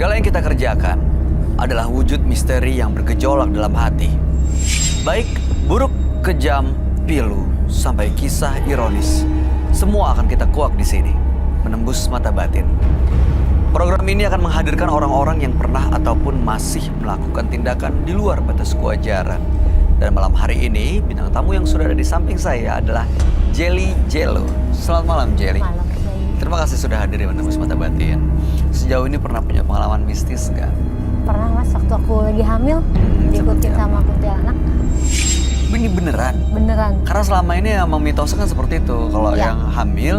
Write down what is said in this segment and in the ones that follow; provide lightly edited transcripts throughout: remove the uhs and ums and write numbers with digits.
Segala yang kita kerjakan adalah wujud misteri yang bergejolak dalam hati. Baik, buruk, kejam, pilu, sampai kisah ironis. Semua akan kita kuak di sini, menembus mata batin. Program ini akan menghadirkan orang-orang yang pernah ataupun masih melakukan tindakan di luar batas kewajaran. Dan malam hari ini, bintang tamu yang sudah ada di samping saya adalah Jelly Jello. Selamat malam, Jelly. Malam, Jelly. Terima kasih sudah hadir di menembus mata batin. Sejauh ini pernah punya pengalaman mistis nggak? Pernah Mas, waktu aku lagi hamil, diikutin sama kuntilanak. Ini beneran? Beneran. Karena selama ini emang mitosnya kan seperti itu. Kalau Iya. yang hamil,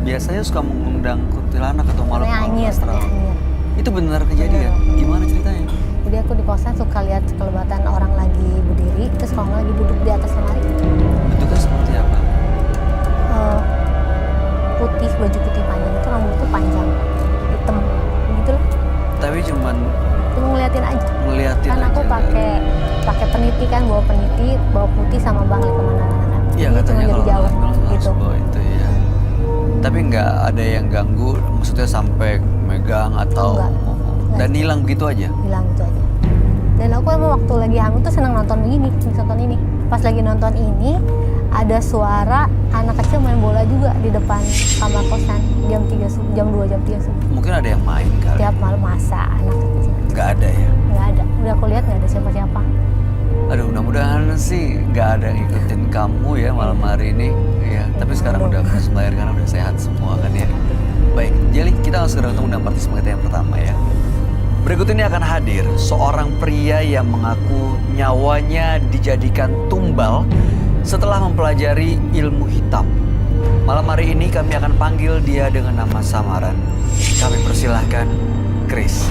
biasanya suka mengundang kuntilanak atau makhluk astral. Anyir. Itu benar kejadian? Bener. Gimana ceritanya? Jadi aku di kosan suka lihat kelebatan orang lagi berdiri, terus kalau nggak lagi duduk di atas lemari. Bentuknya seperti apa? Putih, baju putih panjang, itu rambut tuh panjang, hitam, gitu lah. Tapi cuman Cuma ngeliatin aja. ngeliatin Kan aku aja. pakai peniti kan, bawa peniti, bawa putih sama bangli kemana-mana kan. Iya, Jadi katanya cuma kalau dari jauh harus gitu. bawa itu ya. Tapi nggak ada yang ganggu, maksudnya sampai megang atau Enggak. dan hilang begitu aja. Bilang gitu aja. Dan aku emang waktu lagi hamil tuh seneng nonton begini, nonton ini. Pas lagi nonton ini, ada suara anak kecil main bola juga di depan kamar kosan jam 3 subuh, jam 2, jam 3 subuh. Mungkin ada yang main kali. Tiap malam masa anak kecil. Nggak ada ya. Nggak ada. Udah aku lihat nggak ada siapa-siapa. Aduh, mudah-mudahan sih nggak ada yang ngikutin kamu ya malam hari ini. Ya, tapi sekarang udah proses melahirkan, udah sehat semua kan ya. Baik, Jelly, kita langsung segera ketemu dengan partisipan kita yang pertama ya. Berikut ini akan hadir seorang pria yang mengaku nyawanya dijadikan tumbal setelah mempelajari ilmu hitam. Malam hari ini kami akan panggil dia dengan nama samaran. Kami persilahkan Chris.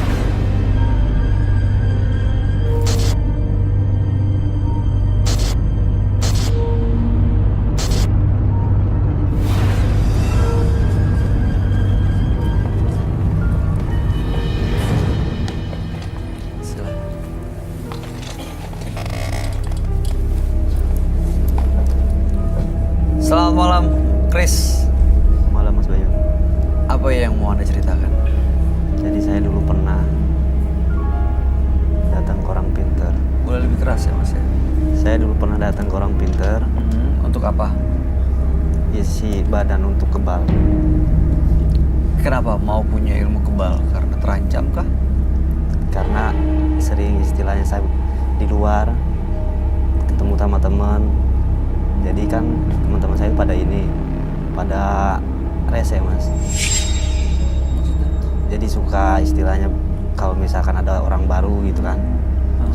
Silakan. Selamat malam, Chris. Malam Mas Bayu. Apa yang mau Anda ceritakan? Jadi saya dulu pernah datang ke orang pinter. Boleh lebih keras ya, Mas ya? Saya dulu pernah datang ke orang pinter, Untuk apa? isi badan untuk kebal. Kenapa mau punya ilmu kebal? Karena terancam kah? Karena sering istilahnya saya di luar ketemu sama teman. Jadi kan teman-teman saya pada rese Mas. Jadi suka istilahnya kalau misalkan ada orang baru gitu kan,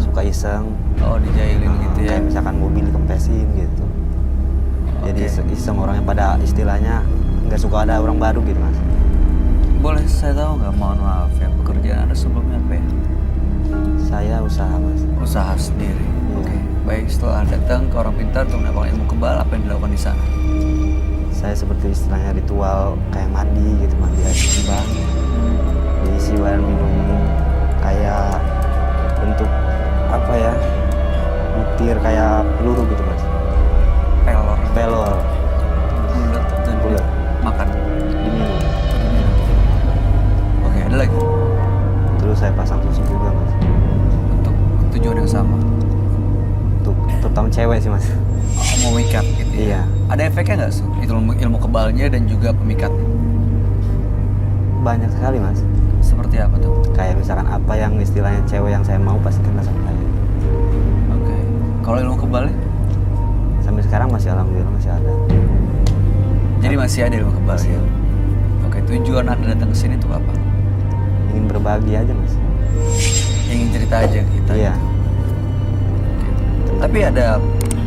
suka iseng. Oh, dijailin gitu ya? Kayak misalkan mobil dikempesin gitu. Jadi Oke. iseng orangnya pada istilahnya nggak suka ada orang baru gitu Mas. Boleh saya tahu nggak? Mohon maaf ya, pekerjaan Anda sebelumnya apa ya? Saya usaha Mas. Usaha sendiri. Oke. Baik, setelah datang ke orang pintar untuk mendapatkan ilmu kebal, apa yang dilakukan di sana? Saya seperti istilahnya ritual kayak mandi gitu, mandi air kembang. Diisi air minum kayak bentuk apa ya? Butir kayak peluru gitu Mas. Pelor. Pelor Bulat dan Bulat. makan. diminum. Oke, ada lagi? Terus saya pasang tusuk juga Mas. Untuk tujuan yang sama. Untuk terutama cewek sih Mas. Oh, mau mikat gitu ya? Iya. Ada efeknya nggak, Su? Itu ilmu kebalnya dan juga pemikatnya. Banyak sekali Mas. Seperti apa tuh? Kayak misalkan apa yang istilahnya cewek yang saya mau pasti kena sama saya. Oke. Kalau ilmu kebalnya? Sampai sekarang masih alhamdulillah masih ada. Jadi masih ada ilmu kebalnya? Masih. Oke, tujuan Anda datang ke sini tuh apa? Ingin berbagi aja Mas. Ingin cerita aja ke kita? Iya. Tapi ada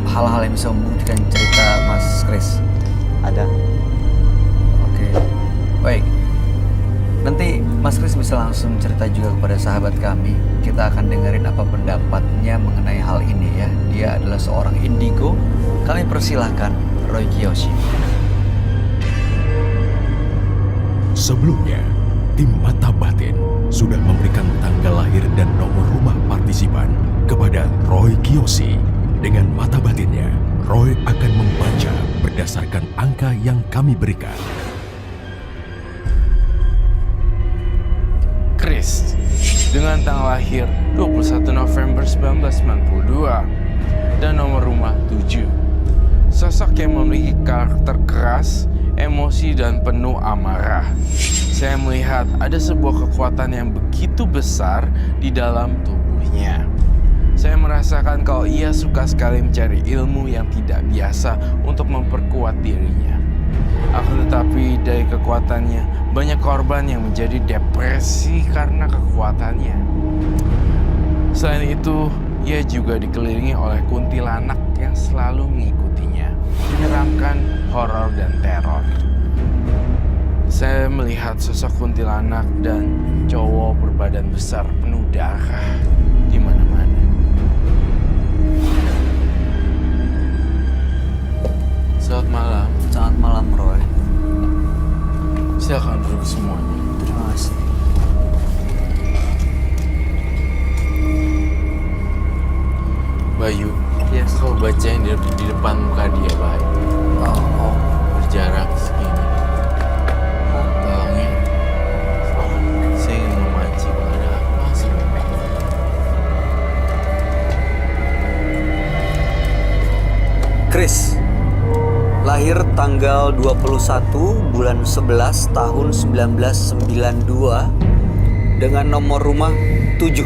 hal-hal yang bisa membuktikan cerita Mas Chris? Ada. Oke. Baik. Nanti Mas Chris bisa langsung cerita juga kepada sahabat kami. Kita akan dengerin apa pendapatnya mengenai hal ini ya. Dia adalah seorang indigo. Kami persilahkan Roy Kiyoshi. Sebelumnya, tim Mata Batin sudah memberikan tanggal lahir dan nomor rumah partisipan kepada Roy Kiyoshi. Dengan mata batinnya, Roy akan membaca berdasarkan angka yang kami berikan. Chris, dengan tanggal lahir 21 November 1992 dan nomor rumah 7. Sosok yang memiliki karakter keras, emosi, dan penuh amarah. Saya melihat ada sebuah kekuatan yang begitu besar di dalam tubuhnya. Saya merasakan kalau ia suka sekali mencari ilmu yang tidak biasa untuk memperkuat dirinya. Akan tetapi dari kekuatannya, banyak korban yang menjadi depresi karena kekuatannya. Selain itu, ia juga dikelilingi oleh kuntilanak yang selalu mengikutinya, menyeramkan, horor, dan teror. Saya melihat sosok kuntilanak dan cowok berbadan besar penuh darah di mana-mana. Selamat malam. Selamat malam, Roy. Silakan duduk semuanya. Terima kasih. Bayu, Yes. kau bacain di depan muka dia, Bayu. Oh. Berjarak segini. Tolong ya. Saya ingin memancing ada apa sebenarnya. Chris, lahir tanggal 21 bulan 11 tahun 1992 dengan nomor rumah 7.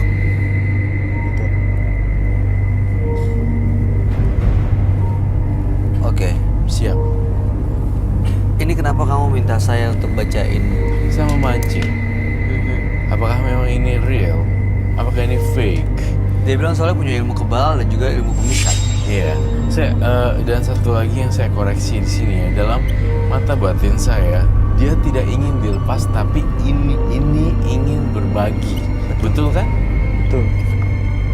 Oke, Siap. ini kenapa kamu minta saya untuk bacain? Saya memancing. Apakah memang ini real? Apakah ini fake? Dia bilang soalnya punya ilmu kebal dan juga ilmu pemikat. Iya. Dan satu lagi yang saya koreksi di sini ya, dalam mata batin saya, dia tidak ingin dilepas, tapi ini ingin berbagi. Betul kan? Betul.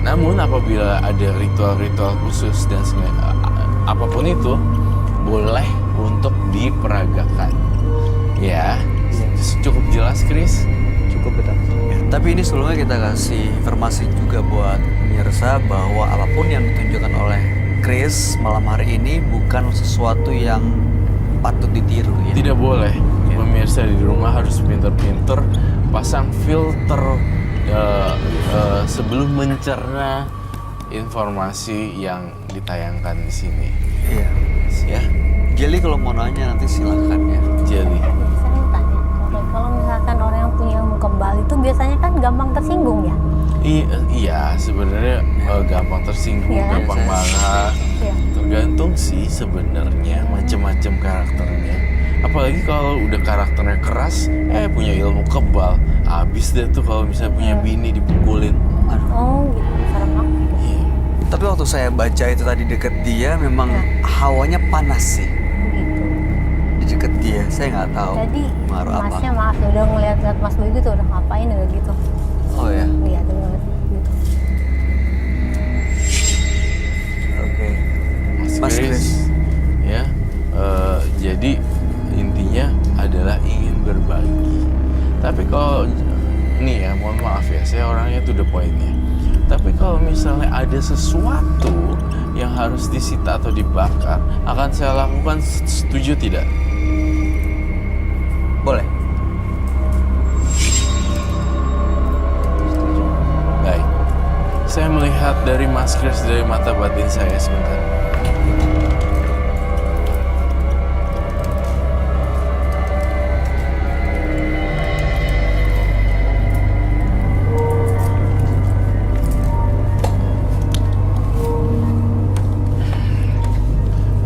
Namun apabila ada ritual-ritual khusus dan apapun itu, boleh untuk diperagakan. Ya, cukup jelas, Chris? Cukup betul. Ya, tapi ini sebelumnya kita kasih informasi juga buat pemirsa bahwa apapun yang ditunjukkan oleh Chris malam hari ini bukan sesuatu yang patut ditiru ya. Tidak boleh. Pemirsa di rumah harus pinter-pinter pasang filter sebelum mencerna informasi yang ditayangkan di sini. Iya. Ya, Jelly kalau mau nanya nanti silahkan ya. jadi Saya mau tanya, kalau misalkan orang yang punya ilmu kebal itu biasanya kan gampang tersinggung ya? iya sebenarnya gampang tersinggung, Iya kan? gampang marah. Iya. Tergantung sih sebenarnya macam-macam karakternya. Apalagi kalau udah karakternya keras, punya ilmu kebal, habis deh tuh kalau misalnya punya bini dipukulin. Oh gitu, serem banget. Iya. Tapi waktu saya baca itu tadi deket dia memang hawanya panas sih Gitu. di deket dia. Saya nggak tahu Tadi pengaruh apa. masnya maaf ya udah ngeliat-liat Mas Boy gitu udah ngapain udah gitu. Oh ya. Iya tuh ngeliat gitu. Oke. Mas Chris. Chris, ya, jadi intinya adalah ingin berbagi. Tapi kalau nih ya, mohon maaf ya, saya orangnya to the point-nya. Tapi kalau misalnya ada sesuatu yang harus disita atau dibakar, akan saya lakukan. Setuju tidak? Boleh. Baik. Saya melihat dari Mas Chris dari mata batin saya sebentar.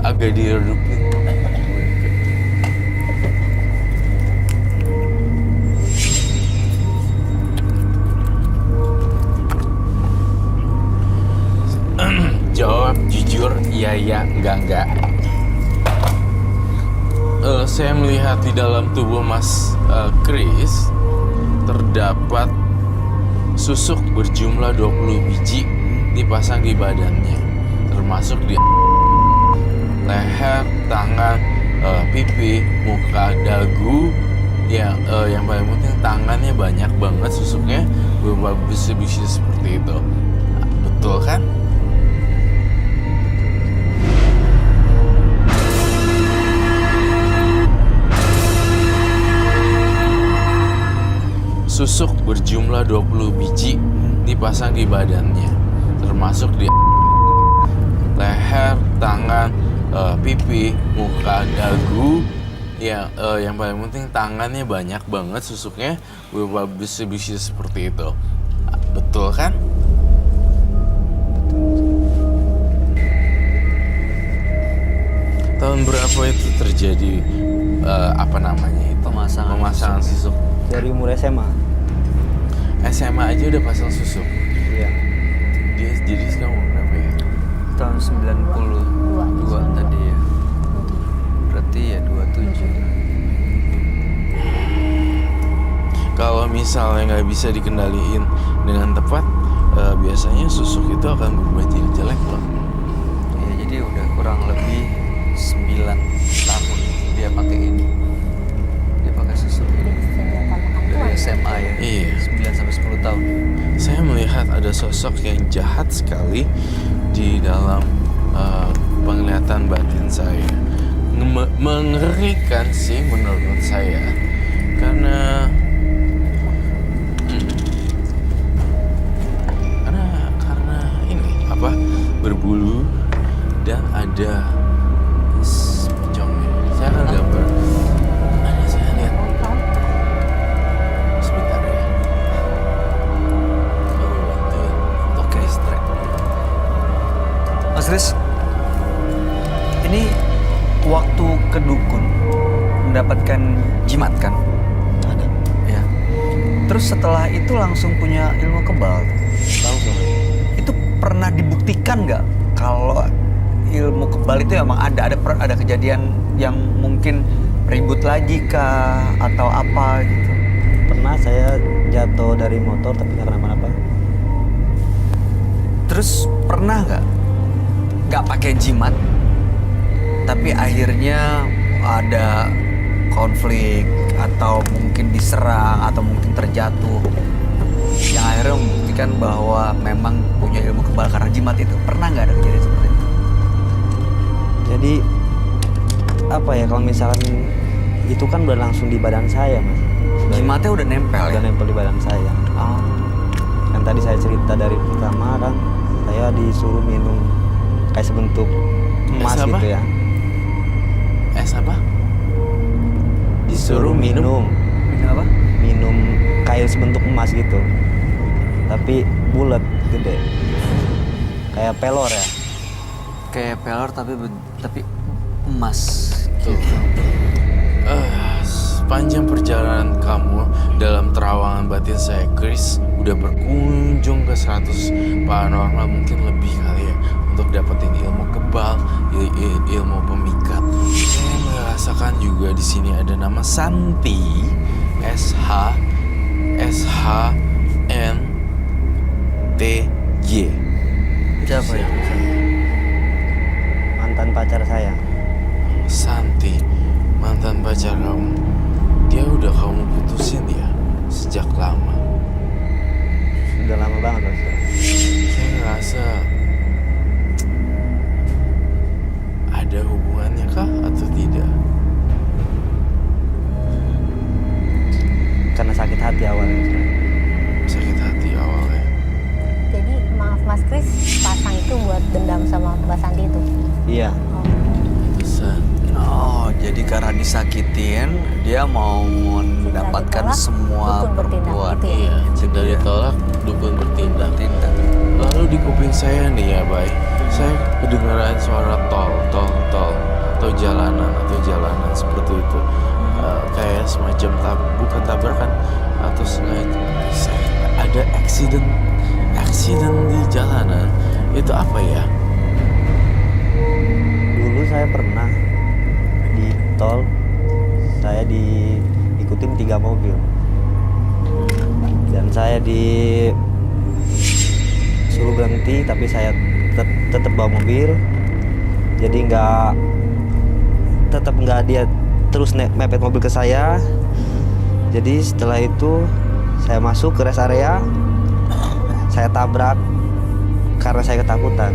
Agak diredukin. Jawab jujur, iya, enggak. Saya melihat di dalam tubuh Mas Chris terdapat susuk berjumlah 20 biji dipasang di badannya, termasuk di leher, tangan, pipi, muka, dagu. Yang paling penting tangannya banyak banget susuknya, beberapa bisi-bisi seperti itu. Betul kan? susuk berjumlah 20 biji dipasang di badannya, termasuk di leher, tangan, pipi, muka, dagu. Yang paling penting tangannya banyak banget susuknya berupa besi-besi seperti itu. Betul kan? Tahun berapa itu terjadi apa namanya itu? Pemasangan susuk. Dari umur SMA. SMA aja udah pasang susuk. Iya. Dia jadi sekarang umur berapa ya? Tahun 92 tadi ya. Berarti ya 27. Kalau misalnya nggak bisa dikendaliin dengan tepat, biasanya susuk itu akan berubah jadi jelek loh. Ya, jadi udah kurang lebih 9 tahun dia pakai ini. Dia pakai susuk ini. Dari SMA ya. Iya. 9 sampai 10 tahun. Saya melihat ada sosok yang jahat sekali di dalam penglihatan batin saya. Mengerikan sih menurut saya, karena ini apa, berbulu dan ada pocongnya. Saya akan gambar. Ada, saya lihat sebentar ya. Coba bantuin untuk distract. Mas Kris, ini waktu ke dukun mendapatkan jimat kan? Ada. Ya. Terus setelah itu langsung punya ilmu kebal. Langsung. Itu pernah dibuktikan nggak kalau ilmu kebal itu emang ada kejadian yang mungkin ribut lagi kah atau apa gitu? Pernah saya jatuh dari motor tapi nggak kenapa-napa. Terus pernah nggak pakai jimat tapi akhirnya ada konflik atau mungkin diserang atau mungkin terjatuh yang akhirnya membuktikan bahwa memang punya ilmu kebal karena jimat itu? Pernah nggak ada kejadian seperti itu? Jadi apa ya, kalau misalkan itu kan udah langsung di badan saya, Mas. Jimatnya udah nempel Udah ya? nempel di badan saya. Oh. Kan tadi saya cerita dari pertama kan, saya disuruh minum kayak sebentuk emas Es apa? gitu ya. Es apa? Disuruh minum Minum apa? minum kayak sebentuk emas gitu. Tapi bulat, gede. Kayak pelor ya. Kayak pelor tapi emas. Tuh. Sepanjang perjalanan kamu dalam terawangan batin saya, Chris, udah berkunjung ke 100 paranormal, mungkin lebih kali ya, untuk dapetin ilmu kebal, ilmu pemikat. Saya merasakan juga di sini ada nama Santi, SHNTY. Siapa itu? Mantan pacar saya. Santi, mantan pacar kamu. Dia udah kamu putusin ya sejak lama. Sudah lama banget, Mas. Saya ngerasa ada hubungannya kah atau tidak? Karena sakit hati awalnya. Sakit hati awalnya. Jadi maaf Mas Kris, pasang itu buat dendam sama Mbak Santi itu. Iya. Oh. Pesan. Oh, jadi karena disakitin, dia mau mendapatkan ditolak, semua dukun bertindak perempuan. gitu ya? Iya, jika ditolak, dukun bertindak. Tindak. Lalu di kuping saya nih ya, Bay, saya kedengaran suara tol, atau jalanan seperti itu. Kayak semacam bukan tabrakan atau sengaja. Ada accident di jalanan. Itu apa ya? Dulu saya pernah di tol, saya diikutin 3 mobil. Dan saya disuruh berhenti, tapi saya tetap bawa mobil. Jadi tetap nggak dia terus mepet mobil ke saya. Jadi setelah itu saya masuk ke rest area, saya tabrak karena saya ketakutan.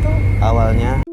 Itu Awalnya